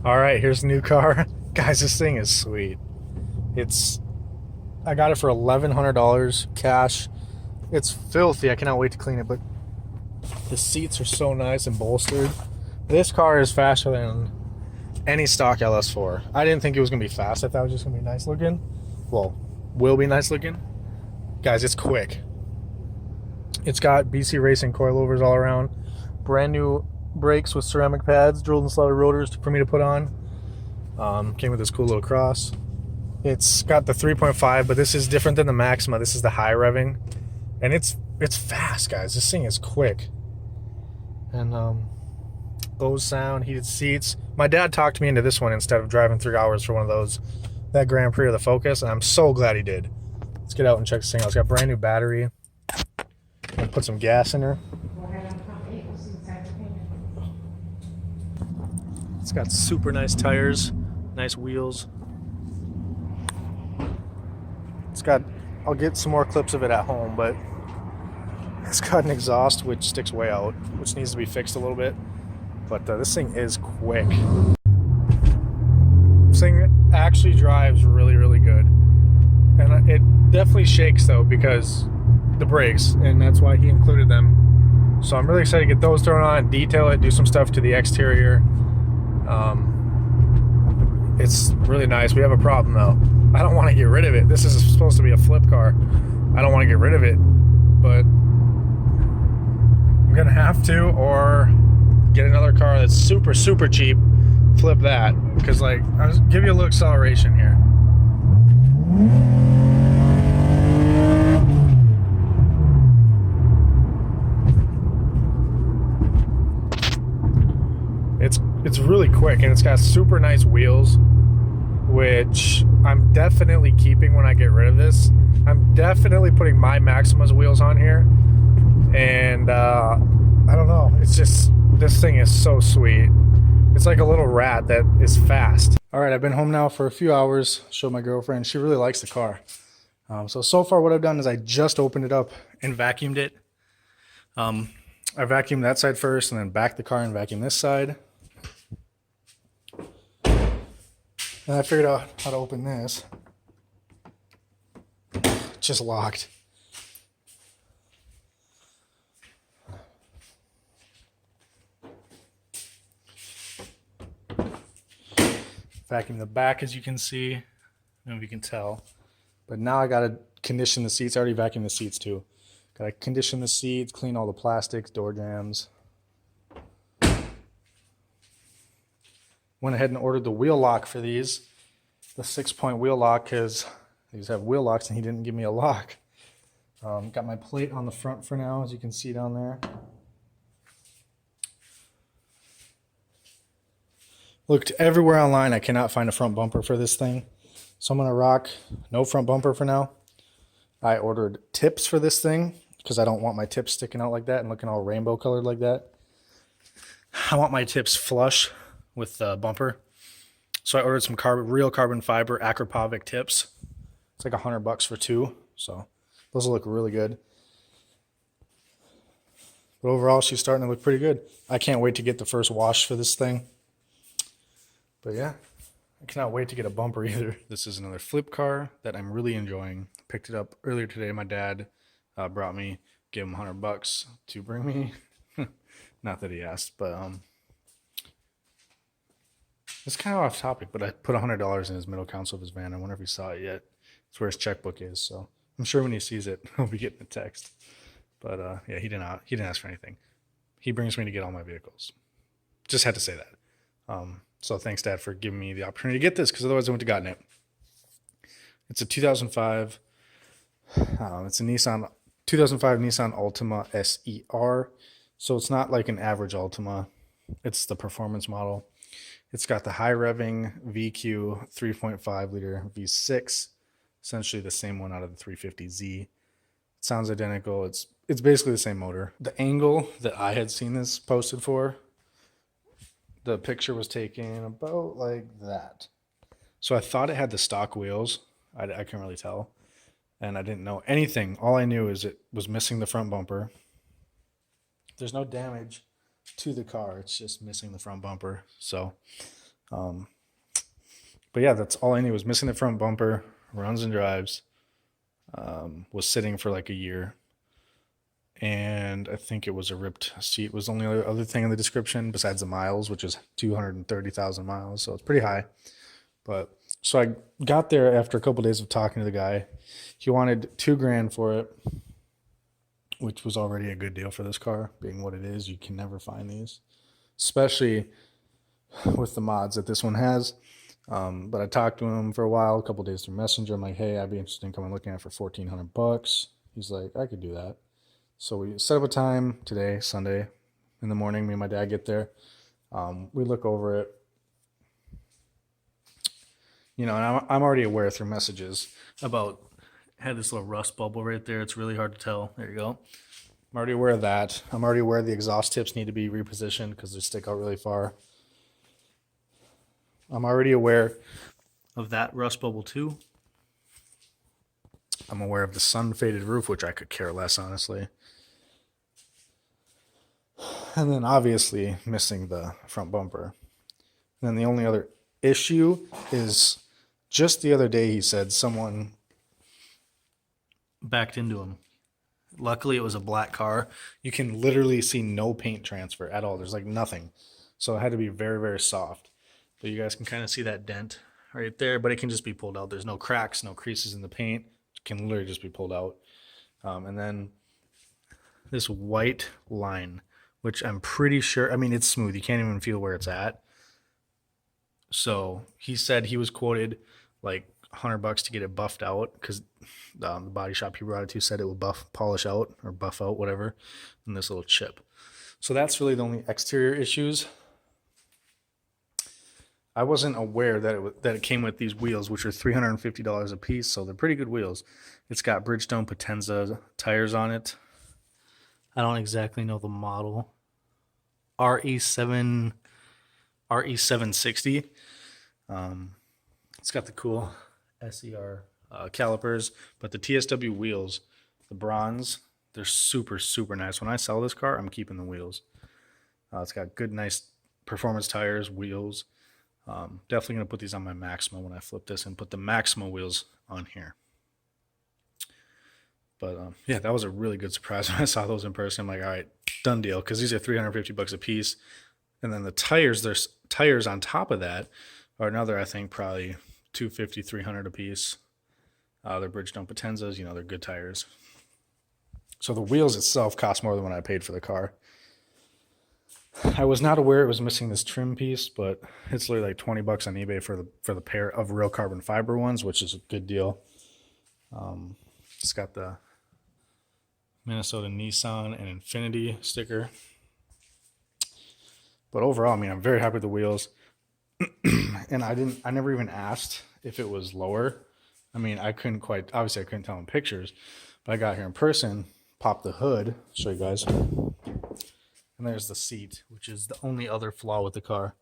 All right, here's the new car. Guys, this thing is sweet. It's I got it for $1,100 cash. It's filthy. I cannot wait to clean it, but the seats are so nice and bolstered. This car is faster than any stock LS4. I didn't think it was going to be fast. I thought it was just going to be nice looking. Well, will be nice looking. Guys, it's quick. It's got BC Racing coilovers all around. Brand new brakes with ceramic pads, drilled and slotted rotors for me to put on. Came with this cool little cross. It's got the 3.5, but this is different than the Maxima. This is the high revving, and it's fast, guys. This thing is quick. And Bose sound, heated seats. My dad talked me into this one instead of driving 3 hours for one of those, that Grand Prix or the Focus, and I'm so glad he did. Let's get out and check this thing out. It's got a brand new battery. And put some gas in her. It's got super nice tires, nice wheels. It's got, I'll get some more clips of it at home, but it's got an exhaust which sticks way out, which needs to be fixed a little bit. But this thing is quick. This thing actually drives really, really good. And it definitely shakes though because the brakes, and that's why he included them. So I'm really excited to get those thrown on, detail it, do some stuff to the exterior. It's really nice. We have a problem though. I don't want to get rid of it. This is supposed to be a flip car. I don't want to get rid of it, but I'm gonna have to, or get another car that's super, super cheap, flip that, because like, I'll give you a little acceleration here. It's really quick, and it's got super nice wheels, which I'm definitely keeping when I get rid of this. I'm definitely putting my Maxima's wheels on here, and I don't know, it's just, this thing is so sweet. It's like a little rat that is fast. All right, I've been home now for a few hours. Showed my girlfriend. She really likes the car. So far what I've done is I just opened it up and vacuumed it. I vacuumed that side first and then backed the car and vacuumed this side. And I figured out how to open this. It's just locked. Vacuum the back, as you can see. I don't know if you can tell. But now I gotta condition the seats. I already vacuumed the seats too. Gotta condition the seats, clean all the plastics, door jambs. Went ahead and ordered the wheel lock for these. The 6-point wheel lock, because these have wheel locks and he didn't give me a lock. Got my plate on the front for now, as you can see down there. Looked everywhere online. I cannot find a front bumper for this thing. So I'm going to rock no front bumper for now. I ordered tips for this thing because I don't want my tips sticking out like that and looking all rainbow colored like that. I want my tips flush with the bumper. So I ordered some real carbon fiber Akrapovic tips. It's like $100 for 2. So those will look really good. But overall, she's starting to look pretty good. I can't wait to get the first wash for this thing. But yeah, I cannot wait to get a bumper either. This is another flip car that I'm really enjoying. Picked it up earlier today. My dad brought me, gave him $100 to bring me. Not that he asked, but it's kind of off topic, but I put $100 in his middle console of his van. I wonder if he saw it yet. It's where his checkbook is, so I'm sure when he sees it, he'll be getting a text. But yeah, he didn't ask for anything. He brings me to get all my vehicles. Just had to say that. So thanks, Dad, for giving me the opportunity to get this, because otherwise I wouldn't have gotten it. It's a 2005. It's a 2005 Nissan Altima SER. So it's not like an average Altima. It's the performance model. It's got the high revving VQ 3.5 liter V6, essentially the same one out of the 350Z. It sounds identical. It's basically the same motor. The angle that I had seen this posted for, the picture was taken about like that. So I thought it had the stock wheels. I couldn't really tell. And I didn't know anything. All I knew is it was missing the front bumper. There's no damage to the car. It's just missing the front bumper. So But yeah, that's all I knew was missing the front bumper, runs and drives, was sitting for like a year. And I think it was a ripped seat was the only other thing in the description besides the miles, which is 230,000 miles. So it's pretty high. But so I got there after a couple of days of talking to the guy. He wanted $2,000 for it, which was already a good deal for this car, being what it is. You can never find these, especially with the mods that this one has. But I talked to him for a while, a couple of days through Messenger. I'm like, hey, I'd be interested in coming looking at it for $1,400. He's like, I could do that. So we set up a time today, Sunday, in the morning. Me and my dad get there. We look over it. You know, and I'm already aware through messages about had this little rust bubble right there. It's really hard to tell. There you go. I'm already aware of that. I'm already aware the exhaust tips need to be repositioned because they stick out really far. I'm already aware of that rust bubble too. I'm aware of the sun faded roof, which I could care less, honestly. And then obviously missing the front bumper. And then the only other issue is just the other day he said someone backed into him. Luckily, it was a black car. You can literally see no paint transfer at all. There's like nothing. So it had to be very, very soft. But you guys can kind of see that dent right there, but it can just be pulled out. There's no cracks, no creases in the paint. It can literally just be pulled out. And then this white line, which I'm pretty sure, I mean, it's smooth. You can't even feel where it's at. So he said he was quoted like $100 to get it buffed out because the body shop he brought it to said it will polish out or buff out, whatever, and this little chip. So that's really the only exterior issues. I wasn't aware that it came with these wheels, which are $350 a piece, so they're pretty good wheels. It's got Bridgestone Potenza tires on it. I don't exactly know the model. RE760. It's got the cool SER calipers, but the TSW wheels, the bronze, they're super, super nice. When I sell this car, I'm keeping the wheels. It's got good, nice performance tires, wheels. Definitely going to put these on my Maxima when I flip this and put the Maxima wheels on here. But yeah, that was a really good surprise when I saw those in person. I'm like, all right, done deal, because these are $350 a piece. And then the tires, there's tires on top of that are another, I think, probably $250, $300 a piece. They're Bridgestone Potenzas, you know, they're good tires. So the wheels itself cost more than what I paid for the car. I was not aware it was missing this trim piece, but it's literally like $20 on eBay for the pair of real carbon fiber ones, which is a good deal. It's got the Minnesota Nissan and Infinity sticker. But overall, I mean, I'm very happy with the wheels. And I never even asked if it was lower. I mean, obviously I couldn't tell in pictures, but I got here in person, popped the hood, show you guys. And there's the seat, which is the only other flaw with the car.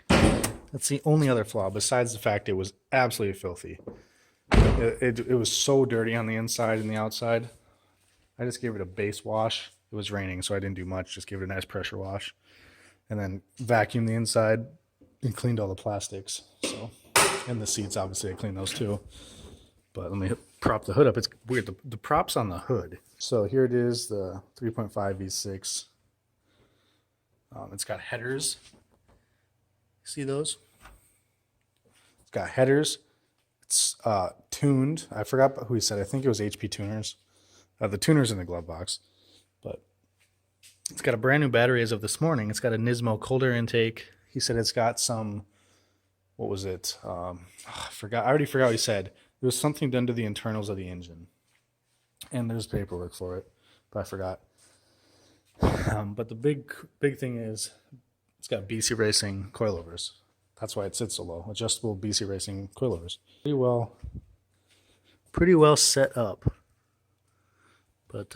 That's the only other flaw, besides the fact it was absolutely filthy. It was so dirty on the inside and the outside. I just gave it a base wash. It was raining, so I didn't do much. Just gave it a nice pressure wash. And then vacuumed the inside and cleaned all the plastics. So, and the seats, obviously, I cleaned those too. But let me prop the hood up. It's weird. The prop's on the hood. So here it is, the 3.5 V6. It's got headers. See those? It's got headers. It's tuned. I forgot who he said. I think it was HP Tuners. The tuner's in the glove box. But it's got a brand new battery as of this morning. It's got a Nismo cold air intake. He said it's got some, what was it? I forgot. I already forgot what he said. There was something done to the internals of the engine. And there's paperwork for it, but I forgot. But the big thing is it's got BC Racing coilovers. That's why it sits so low. Adjustable BC Racing coilovers. Pretty well set up. But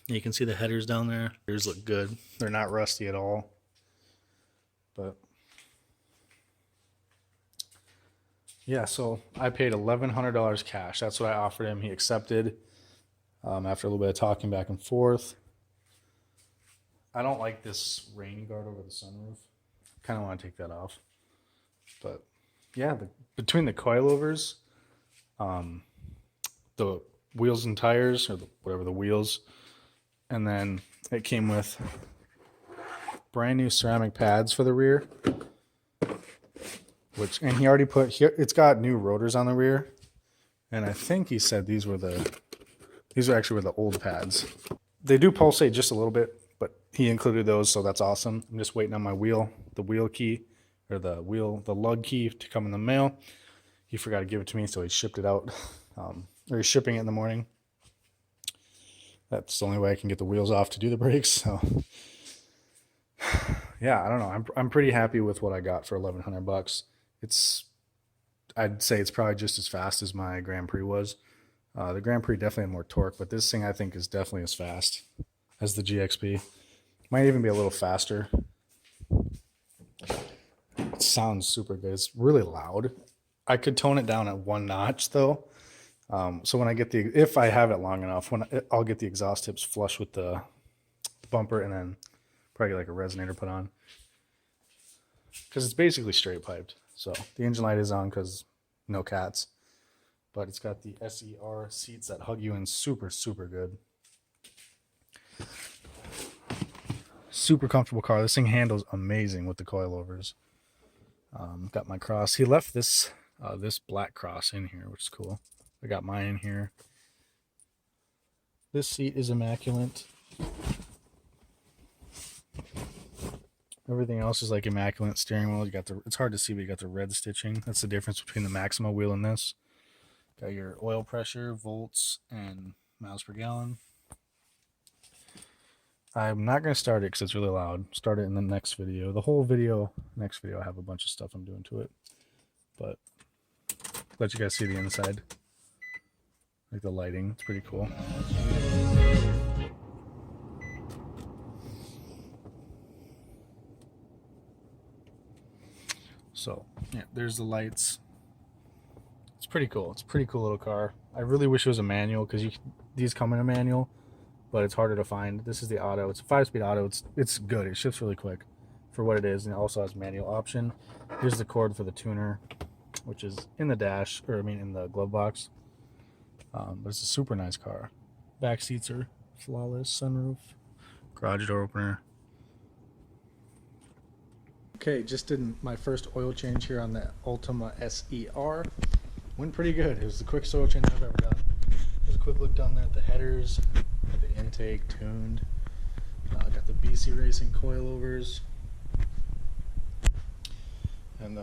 you can see the headers down there. Headers look good. They're not rusty at all. But yeah, so I paid $1,100 cash. That's what I offered him. He accepted after a little bit of talking back and forth. I don't like this rain guard over the sunroof. Kind of want to take that off. But yeah, between the coilovers, the wheels and tires, or whatever the wheels, and then it came with brand new ceramic pads for the rear. And he already put here. It's got new rotors on the rear, and I think he said these are actually the old pads. They do pulsate just a little bit, but he included those, so that's awesome. I'm just waiting on my the wheel key, or the lug key to come in the mail. He forgot to give it to me, so he shipped it out, or he's shipping it in the morning. That's the only way I can get the wheels off to do the brakes. So yeah, I don't know. I'm pretty happy with what I got for $1,100. I'd say it's probably just as fast as my Grand Prix was. The Grand Prix definitely had more torque, but this thing I think is definitely as fast as the GXP. Might even be a little faster. It sounds super good. It's really loud. I could tone it down at 1 notch though. So when I get if I have it long enough, I'll get the exhaust tips flush with the bumper, and then probably get like a resonator put on. Because it's basically straight piped. So the engine light is on because no cats. But it's got the SER seats that hug you in super, super good. Super comfortable car. This thing handles amazing with the coilovers. Got my cross. He left this black cross in here, which is cool. I got mine in here. This seat is immaculate. Everything else is like immaculate. Steering wheel, it's hard to see, but you got the red stitching. That's the difference between the Maxima wheel and this. Got your oil pressure, volts, and miles per gallon. I'm not going to start it because it's really loud. Start it in the next video. Next video, I have a bunch of stuff I'm doing to it. But let you guys see the inside. Like the lighting, it's pretty cool. So, yeah, there's the lights. It's pretty cool. It's a pretty cool little car. I really wish it was a manual, because these come in a manual, but it's harder to find. This is the auto. It's a 5-speed auto. It's good. It shifts really quick for what it is, and it also has manual option. Here's the cord for the tuner, which is in the dash, in the glove box. But it's a super nice car. Back seats are flawless. Sunroof, garage door opener. Okay, just did my first oil change here on the Ultima SER. Went pretty good. It was the quickest oil change I've ever done. There's a quick look down there at the headers, got the intake tuned. Got the BC Racing coilovers. And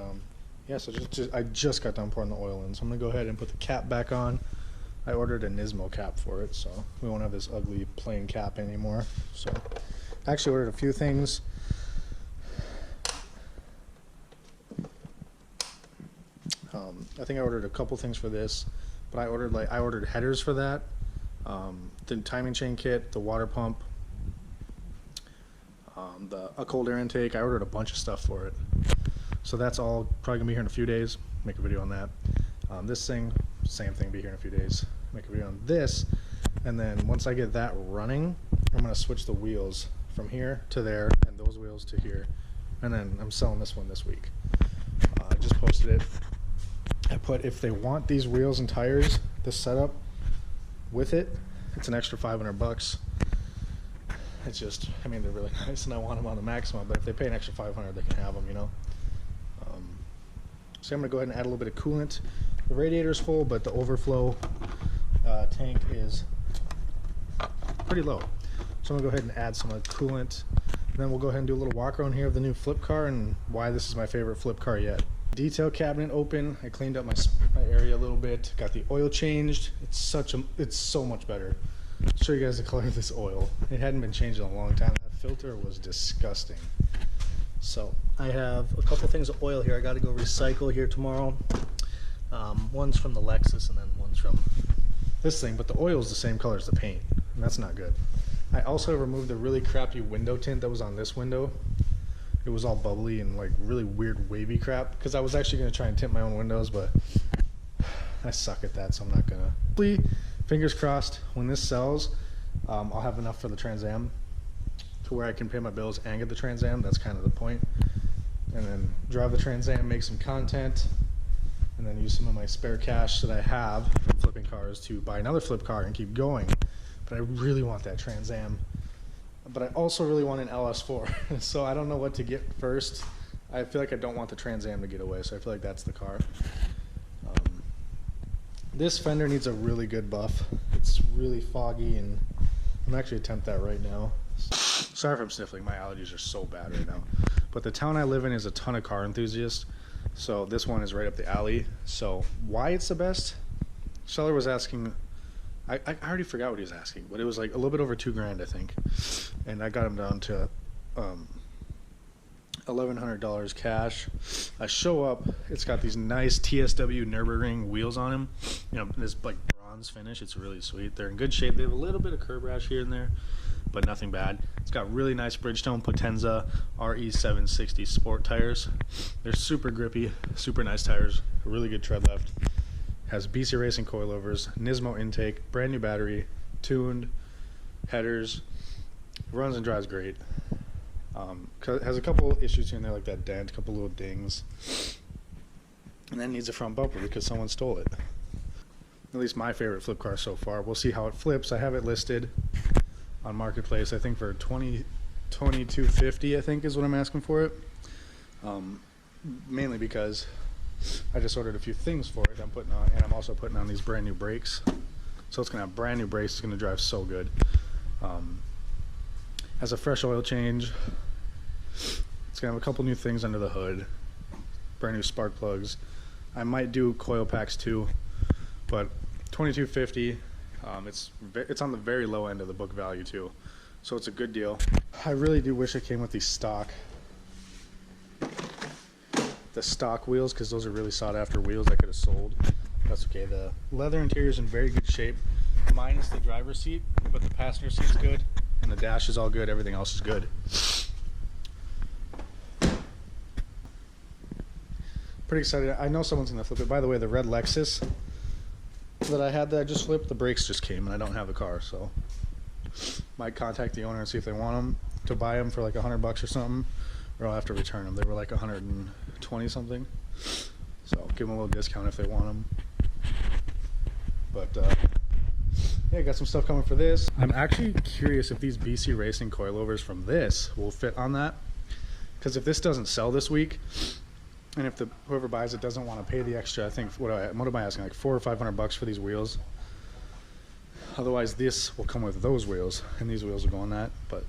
yeah, so I just got done pouring the oil in, so I'm gonna go ahead and put the cap back on. I ordered a Nismo cap for it, so we won't have this ugly plain cap anymore. So I actually ordered a few things. I think I ordered a couple things for this, but I ordered headers for that, the timing chain kit, the water pump, a cold air intake. I ordered a bunch of stuff for it, so that's all probably gonna be here in a few days. Make a video on that. This thing, same thing, be here in a few days. Make a video on this, and then once I get that running, I'm gonna switch the wheels from here to there, and those wheels to here, and then I'm selling this one this week. I just posted it. I put, if they want these wheels and tires, this setup with it, it's an extra $500. It's just, they're really nice, and I want them on the Maxima, but if they pay an extra $500, they can have them, So I'm gonna go ahead and add a little bit of coolant. The radiator's full, but the overflow tank is pretty low. So I'm gonna go ahead and add some coolant, and then we'll go ahead and do a little walk around here of the new flip car and why this is my favorite flip car yet. Detail cabinet open. I cleaned up my area a little bit. Got the oil changed. It's so much better. I'll show you guys the color of this oil. It hadn't been changed in a long time. That filter was disgusting. So I have a couple things of oil here. I got to go recycle here tomorrow. One's from the Lexus, and then one's from this thing. But the oil is the same color as the paint, and that's not good. I also removed the really crappy window tint that was on this window. It was all bubbly and like really weird wavy crap, because I was actually going to try and tint my own windows, but I suck at that, so I'm not gonna. Fingers crossed, when this sells, I'll have enough for the Trans Am to where I can pay my bills and get the Trans Am. That's kind of the point. and then drive the Trans Am, make some content, and then use some of my spare cash that I have from flipping cars to buy another flip car and keep going. But I really want that Trans Am. But I also really want an LS4. So I don't know what to get first. I feel like I don't want the Trans Am to get away, so I feel like that's the car. This fender needs a really good buff. It's really foggy, and I'm actually attempt that right now. Sorry if I'm sniffling. My allergies are so bad right now. But the town I live in is a ton of car enthusiasts. So this one is right up the alley. So why it's the best? Seller was asking, I already forgot what he was asking, but it was like a little bit over $2,000, I think. And I got him down to $1,100 cash. I show up, it's got these nice TSW Nürburgring wheels on him. You know, this like bronze finish. It's really sweet. They're in good shape. They have a little bit of curb rash here and there, but nothing bad. It's got really nice Bridgestone Potenza RE760 sport tires. They're super grippy, super nice tires, a really good tread left. Has BC Racing coilovers, Nismo intake, brand new battery, tuned, headers, runs and drives great. Has a couple issues here and there, like that dent, a couple little dings, and then needs a front bumper because someone stole it. At least my favorite flip car so far. We'll see how it flips. I have it listed on Marketplace, I think for $22.50, I think is what I'm asking for it. Mainly because I just ordered a few things for it I'm putting on, and I'm also putting on these brand new brakes. So it's gonna have brand new brakes. It's gonna drive so good. Has a fresh oil change. It's gonna have a couple new things under the hood. Brand new spark plugs. I might do coil packs too, but $22.50. It's on the very low end of the book value too, so it's a good deal. I really do wish it came with these stock wheels, because those are really sought after wheels I could have sold. That's okay. The leather interior is in very good shape, minus the driver's seat, but the passenger seat's good and the dash is all good. Everything else is good. Pretty excited. I know someone's gonna flip it. By the way, the red Lexus that I had that I just flipped, the brakes just came and I don't have the car, so might contact the owner and see if they want them, to buy them for like $100 or something, or I'll have to return them. They were like 120 something, so I'll give them a little discount if they want them. But yeah, I got some stuff coming for this. I'm actually curious if these BC Racing coilovers from this will fit on that, because if this doesn't sell this week, and if whoever buys it doesn't want to pay the extra, I think, what am I asking, like $400 or $500 for these wheels? Otherwise, this will come with those wheels, and these wheels will go on that. But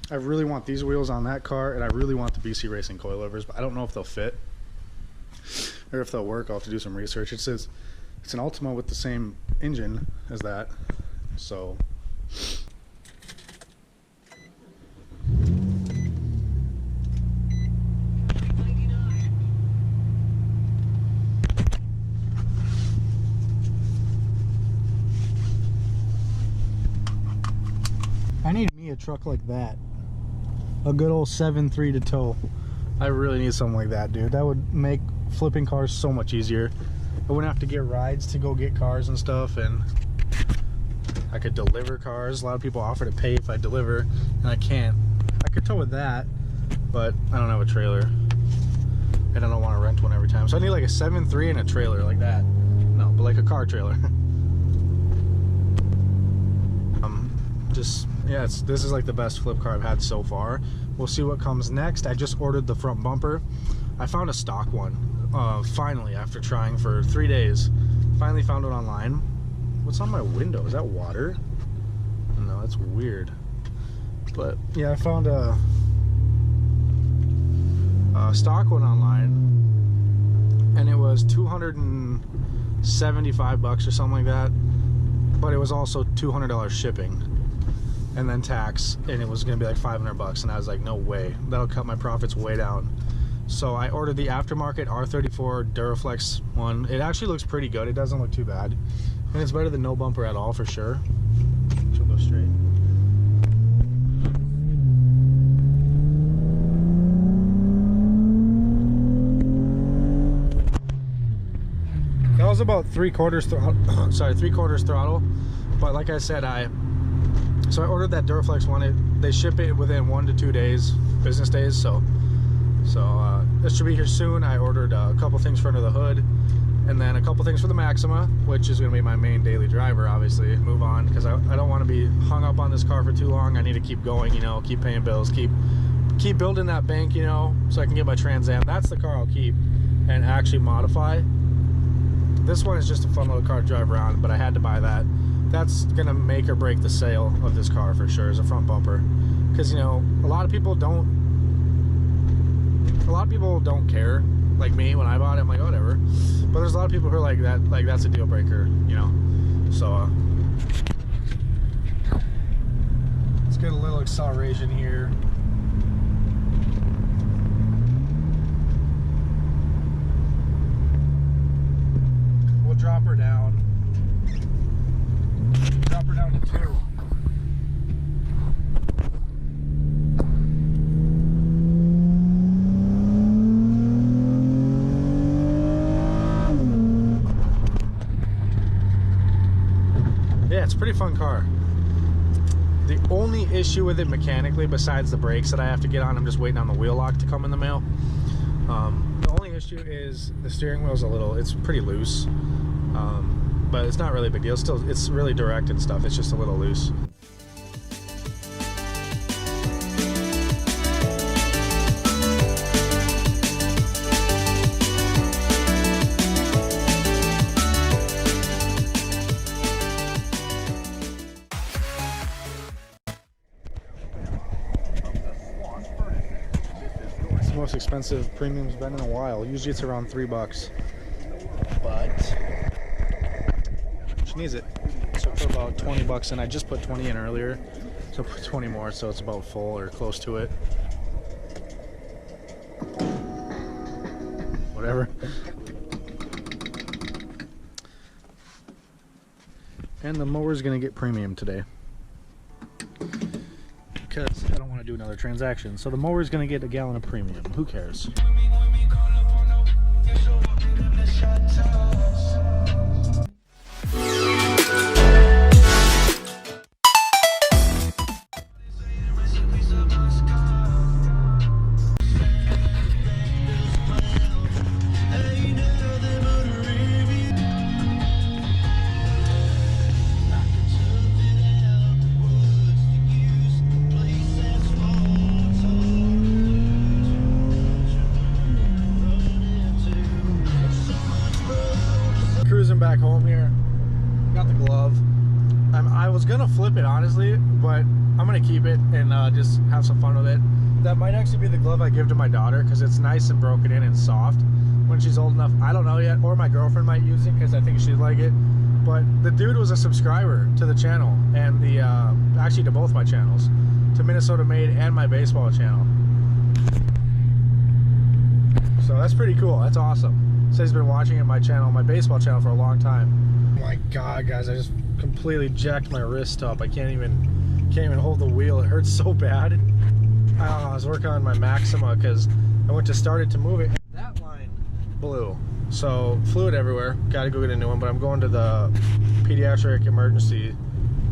I really want these wheels on that car, and I really want the BC Racing coilovers, but I don't know if they'll fit or if they'll work. I'll have to do some research. It says it's an Ultima with the same engine as that, so. I need me a truck like that. A good old 7.3 to tow. I really need something like that, dude. That would make flipping cars so much easier. I wouldn't have to get rides to go get cars and stuff, and I could deliver cars. A lot of people offer to pay if I deliver, and I can't. I could tow with that, but I don't have a trailer, and I don't want to rent one every time. So I need like a 7.3 and a trailer like that. No, but like a car trailer. This is like the best flip car I've had so far. We'll see what comes next. I just ordered the front bumper. I found a stock one finally, after trying for 3 days. Finally found it online. What's on my window? Is that water? No, that's weird. But yeah, I found a stock one online, and it was $275 or something like that, but it was also $200 shipping and then tax, and it was gonna be like $500, and I was like, no way, that'll cut my profits way down. So I ordered the aftermarket R34 Duraflex one. It actually looks pretty good. It doesn't look too bad, and it's better than no bumper at all for sure. She'll go straight. That was about 3/4 throttle. Sorry, 3/4 throttle. But like I said, so I ordered that Duraflex one. They ship it within 1 to 2 days, business days. So So this should be here soon. I ordered a couple things for under the hood, and then a couple things for the Maxima, which is going to be my main daily driver, obviously. Move on, because I don't want to be hung up on this car for too long. I need to keep going, you know, keep paying bills, keep building that bank, you know, so I can get my Trans Am. That's the car I'll keep and actually modify. This one is just a fun little car to drive around, but I had to buy that. That's going to make or break the sale of this car for sure, is a front bumper. Because, you know, a lot of people don't care. Like me, when I bought it, I'm like, oh, whatever. But there's a lot of people who are like that, like that's a deal breaker, you know. So let's get a little acceleration here. We'll drop her down. Drop her down to 2. It's a pretty fun car. The only issue with it mechanically, besides the brakes that I have to get on, I'm just waiting on the wheel lock to come in the mail. The only issue is the steering wheel's it's pretty loose, but it's not really a big deal. Still, it's really direct and stuff. It's just a little loose. Most expensive premium's been in a while. Usually it's around $3, but she needs it. So for about 20 bucks, and I just put 20 in earlier, so put 20 more, so it's about full or close to it. Whatever. And the mower's gonna get premium today, because I don't want to do another transaction. So the mower is going to get a gallon of premium. Who cares? Cruising back home here, got the glove. I was gonna flip it honestly, but I'm gonna keep it and just have some fun with it. That might actually be the glove I give to my daughter, because it's nice and broken in and soft when she's old enough. I don't know yet, or my girlfriend might use it because I think she'd like it. But the dude was a subscriber to the channel, and the actually to both my channels, to Minnesota Made and my baseball channel. So that's pretty cool. That's awesome. Says he's been watching my channel, my baseball channel, for a long time. Oh my god, guys, I just completely jacked my wrist up. I can't even hold the wheel. It hurts so bad. I don't know, I was working on my Maxima because I went to start it to move it, and that line blew. So fluid everywhere. Gotta go get a new one, but I'm going to the pediatric emergency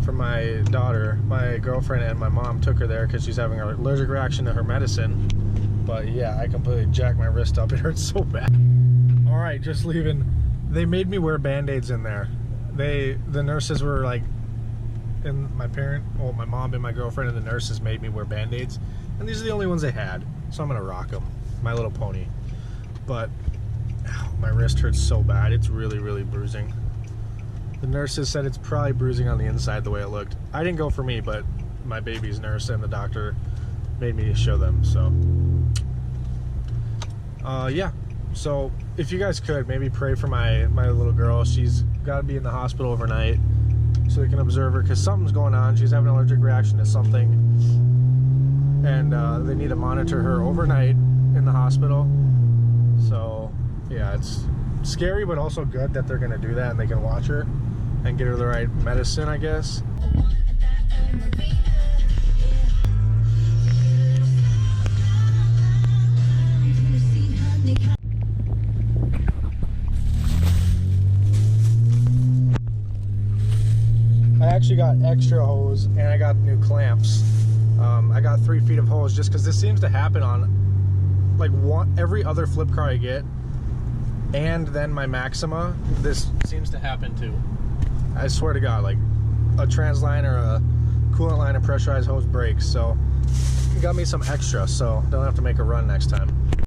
for my daughter. My girlfriend and my mom took her there because she's having an allergic reaction to her medicine. But yeah, I completely jacked my wrist up. It hurts so bad. All right, just leaving. They made me wear Band-Aids in there. The nurses were like, and my mom and my girlfriend and the nurses made me wear Band-Aids, and these are the only ones they had, so I'm gonna rock them. My Little Pony. But my wrist hurts so bad. It's really, really bruising. The nurses said it's probably bruising on the inside the way it looked. I didn't go for me, but my baby's nurse and the doctor made me show them. So yeah, so if you guys could maybe pray for my little girl. She's got to be in the hospital overnight so they can observe her, because something's going on. She's having an allergic reaction to something, and they need to monitor her overnight in the hospital. So yeah, it's scary, but also good that they're gonna do that and they can watch her and get her the right medicine, I guess. I actually got extra hose and I got new clamps. I got 3 feet of hose just because this seems to happen on like every other flip car I get, and then my Maxima, this seems to happen too. I swear to God, like a trans line or a coolant line and pressurized hose breaks. So it got me some extra, so don't have to make a run next time.